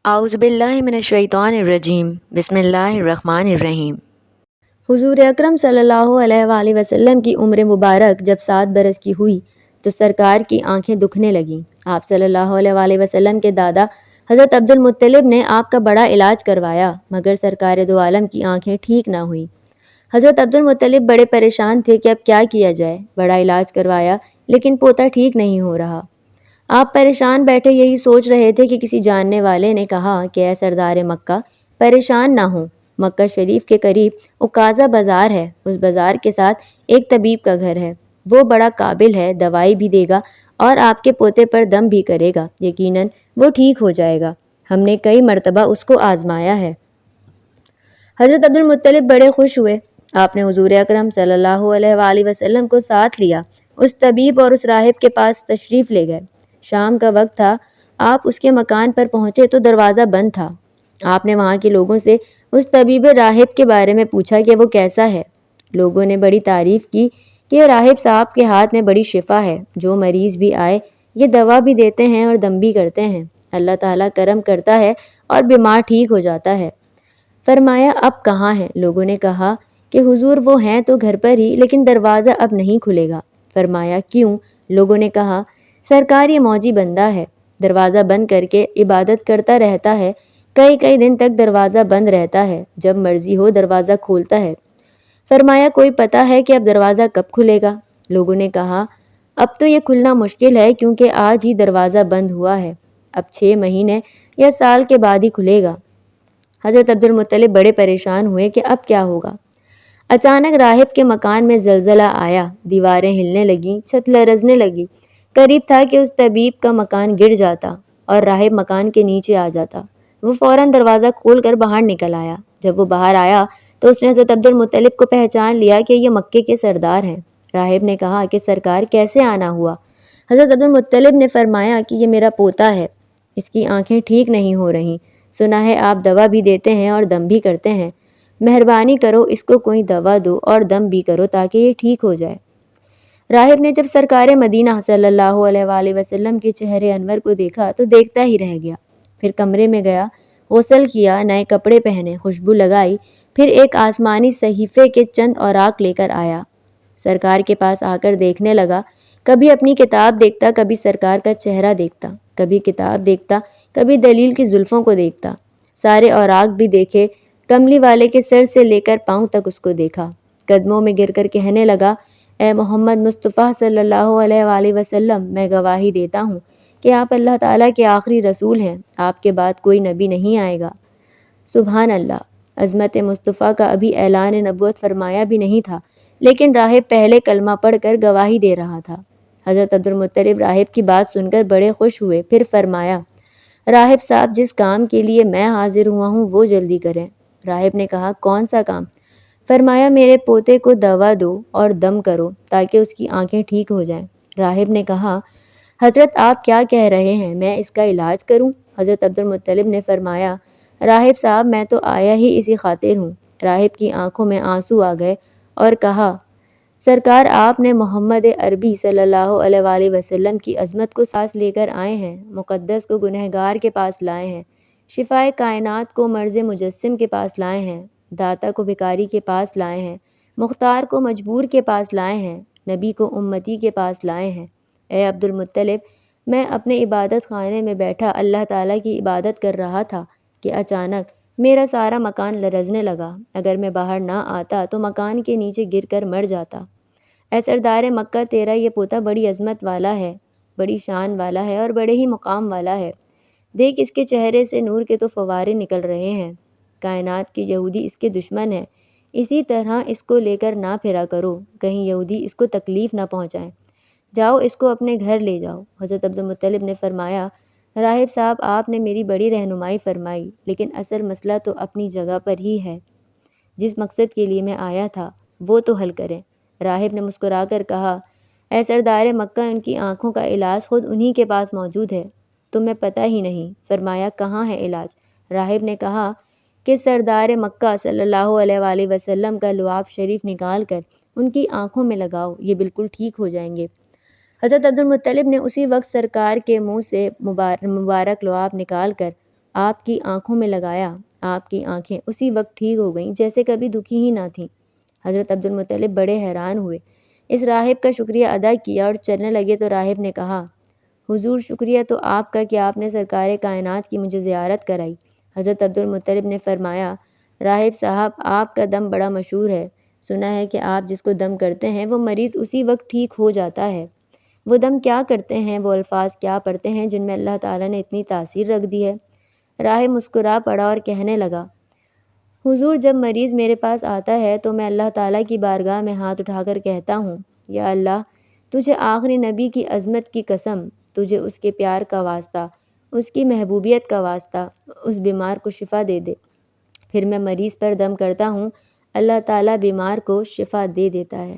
اعوذ باللہ من الشیطان الرجیم بسم اللہ الرحمن الرحیم۔ حضور اکرم صلی اللہ علیہ وآلہ وسلم کی عمر مبارک جب 7 برس کی ہوئی تو سرکار کی آنکھیں دکھنے لگیں۔ آپ صلی اللہ علیہ وآلہ وسلم کے دادا حضرت عبد المطلب نے آپ کا بڑا علاج کروایا مگر سرکار دو عالم کی آنکھیں ٹھیک نہ ہوئیں۔ حضرت عبد المطلب بڑے پریشان تھے کہ اب کیا کیا جائے، بڑا علاج کروایا لیکن پوتا ٹھیک نہیں ہو رہا۔ آپ پریشان بیٹھے یہی سوچ رہے تھے کہ کسی جاننے والے نے کہا کہ اے سردار مکہ پریشان نہ ہوں، مکہ شریف کے قریب عکازہ بازار ہے، اس بازار کے ساتھ ایک طبیب کا گھر ہے، وہ بڑا قابل ہے، دوائی بھی دے گا اور آپ کے پوتے پر دم بھی کرے گا، یقیناً وہ ٹھیک ہو جائے گا، ہم نے کئی مرتبہ اس کو آزمایا ہے۔ حضرت عبد المطلب بڑے خوش ہوئے۔ آپ نے حضور اکرم صلی اللہ علیہ وآلہ وسلم کو ساتھ لیا، اس طبیب اور اس راہب کے پاس تشریف لے گئے۔ شام کا وقت تھا، آپ اس کے مکان پر پہنچے تو دروازہ بند تھا۔ آپ نے وہاں کے لوگوں سے اس طبیب راہب کے بارے میں پوچھا کہ وہ کیسا ہے۔ لوگوں نے بڑی تعریف کی کہ راہب صاحب کے ہاتھ میں بڑی شفا ہے، جو مریض بھی آئے یہ دوا بھی دیتے ہیں اور دم بھی کرتے ہیں، اللہ تعالیٰ کرم کرتا ہے اور بیمار ٹھیک ہو جاتا ہے۔ فرمایا اب کہاں ہیں؟ لوگوں نے کہا کہ حضور وہ ہیں تو گھر پر ہی، لیکن دروازہ اب نہیں کھلے گا۔ فرمایا کیوں؟ لوگوں نے کہا سرکار یہ موجی بندہ ہے، دروازہ بند کر کے عبادت کرتا رہتا ہے، کئی دن تک دروازہ بند رہتا ہے، جب مرضی ہو دروازہ کھولتا ہے۔ فرمایا کوئی پتہ ہے کہ اب دروازہ کب کھلے گا؟ لوگوں نے کہا اب تو یہ کھلنا مشکل ہے کیونکہ آج ہی دروازہ بند ہوا ہے، اب 6 مہینے یا سال کے بعد ہی کھلے گا۔ حضرت عبد المطلب بڑے پریشان ہوئے کہ اب کیا ہوگا۔ اچانک راہب کے مکان میں زلزلہ آیا، دیواریں ہلنے لگیں، چھت لرزنے لگی، قریب تھا کہ اس طبیب کا مکان گر جاتا اور راہب مکان کے نیچے آ جاتا۔ وہ فوراً دروازہ کھول کر باہر نکل آیا۔ جب وہ باہر آیا تو اس نے حضرت عبد المطلب کو پہچان لیا کہ یہ مکے کے سردار ہیں۔ راہب نے کہا کہ سرکار کیسے آنا ہوا؟ حضرت عبد المطلب نے فرمایا کہ یہ میرا پوتا ہے، اس کی آنکھیں ٹھیک نہیں ہو رہیں، سنا ہے آپ دوا بھی دیتے ہیں اور دم بھی کرتے ہیں، مہربانی کرو اس کو کوئی دوا دو اور دم بھی کرو تاکہ یہ ٹھیک ہو جائے۔ راہب نے جب سرکار مدینہ صلی اللہ علیہ وآلہ وسلم کے چہرے انور کو دیکھا تو دیکھتا ہی رہ گیا، پھر کمرے میں گیا، غسل کیا، نئے کپڑے پہنے، خوشبو لگائی، پھر ایک آسمانی صحیفے کے چند اوراق لے کر آیا۔ سرکار کے پاس آ کر دیکھنے لگا، کبھی اپنی کتاب دیکھتا، کبھی سرکار کا چہرہ دیکھتا، کبھی کتاب دیکھتا، کبھی دلیل کی زلفوں کو دیکھتا، سارے اوراق بھی دیکھے، کملی والے کے سر سے لے کر پاؤں تک اس کو دیکھا، قدموں میں گر کر کہنے لگا اے محمد مصطفیٰ صلی اللہ علیہ وآلہ وسلم، میں گواہی دیتا ہوں کہ آپ اللہ تعالیٰ کے آخری رسول ہیں، آپ کے بعد کوئی نبی نہیں آئے گا۔ سبحان اللہ، عظمت مصطفیٰ کا ابھی اعلان نبوت فرمایا بھی نہیں تھا، لیکن راہب پہلے کلمہ پڑھ کر گواہی دے رہا تھا۔ حضرت عبد المطلب راہب کی بات سن کر بڑے خوش ہوئے، پھر فرمایا راہب صاحب جس کام کے لیے میں حاضر ہوا ہوں وہ جلدی کریں۔ راہب نے کہا کون سا کام؟ فرمایا میرے پوتے کو دوا دو اور دم کرو تاکہ اس کی آنکھیں ٹھیک ہو جائیں۔ راہب نے کہا حضرت آپ کیا کہہ رہے ہیں، میں اس کا علاج کروں؟ حضرت عبد المطلب نے فرمایا راہب صاحب میں تو آیا ہی اسی خاطر ہوں۔ راہب کی آنکھوں میں آنسو آ گئے اور کہا سرکار آپ نے محمد عربی صلی اللہ علیہ وآلہ وسلم کی عظمت کو سانس لے کر آئے ہیں، مقدس کو گنہگار کے پاس لائے ہیں، شفائے کائنات کو مرض مجسم کے پاس لائے ہیں، داتا کو بھکاری کے پاس لائے ہیں، مختار کو مجبور کے پاس لائے ہیں، نبی کو امتی کے پاس لائے ہیں۔ اے عبد المطلب میں اپنے عبادت خانے میں بیٹھا اللہ تعالیٰ کی عبادت کر رہا تھا کہ اچانک میرا سارا مکان لرزنے لگا، اگر میں باہر نہ آتا تو مکان کے نیچے گر کر مر جاتا۔ اے سردار مکہ تیرا یہ پوتا بڑی عظمت والا ہے، بڑی شان والا ہے اور بڑے ہی مقام والا ہے، دیکھ اس کے چہرے سے نور کے تو فوارے نکل رہے ہیں، کائنات کے یہودی اس کے دشمن ہیں، اسی طرح اس کو لے کر نہ پھرا کرو، کہیں یہودی اس کو تکلیف نہ پہنچائیں، جاؤ اس کو اپنے گھر لے جاؤ۔ حضرت عبد المطلب نے فرمایا راہب صاحب آپ نے میری بڑی رہنمائی فرمائی، لیکن اصل مسئلہ تو اپنی جگہ پر ہی ہے، جس مقصد کے لیے میں آیا تھا وہ تو حل کریں۔ راہب نے مسکرا کر کہا اے سردار مکہ ان کی آنکھوں کا علاج خود انہی کے پاس موجود ہے، تمہیں پتہ ہی نہیں۔ فرمایا کہاں ہے علاج؟ راہب نے کہا کہ سردار مکہ صلی اللہ علیہ وآلہ وسلم کا لعاب شریف نکال کر ان کی آنکھوں میں لگاؤ، یہ بالکل ٹھیک ہو جائیں گے۔ حضرت عبد المطلب نے اسی وقت سرکار کے منہ سے مبارک لعاب نکال کر آپ کی آنکھوں میں لگایا، آپ کی آنکھیں اسی وقت ٹھیک ہو گئیں جیسے کبھی دکھی ہی نہ تھیں۔ حضرت عبد المطلب بڑے حیران ہوئے، اس راہب کا شکریہ ادا کیا اور چلنے لگے تو راہب نے کہا، حضور شکریہ تو آپ کا کہ آپ نے سرکار کائنات کی مجھے زیارت کرائی۔ حضرت عبد المطلب نے فرمایا، راہب صاحب آپ کا دم بڑا مشہور ہے، سنا ہے کہ آپ جس کو دم کرتے ہیں وہ مریض اسی وقت ٹھیک ہو جاتا ہے۔ وہ دم کیا کرتے ہیں، وہ الفاظ کیا پڑھتے ہیں جن میں اللہ تعالیٰ نے اتنی تاثیر رکھ دی ہے؟ راہب مسکرا پڑا اور کہنے لگا، حضور جب مریض میرے پاس آتا ہے تو میں اللہ تعالیٰ کی بارگاہ میں ہاتھ اٹھا کر کہتا ہوں، یا اللہ تجھے آخری نبی کی عظمت کی قسم، تجھے اس کے پیار کا واسطہ، اس کی محبوبیت کا واسطہ اس بیمار کو شفا دے دے۔ پھر میں مریض پر دم کرتا ہوں، اللہ تعالیٰ بیمار کو شفا دے دیتا ہے۔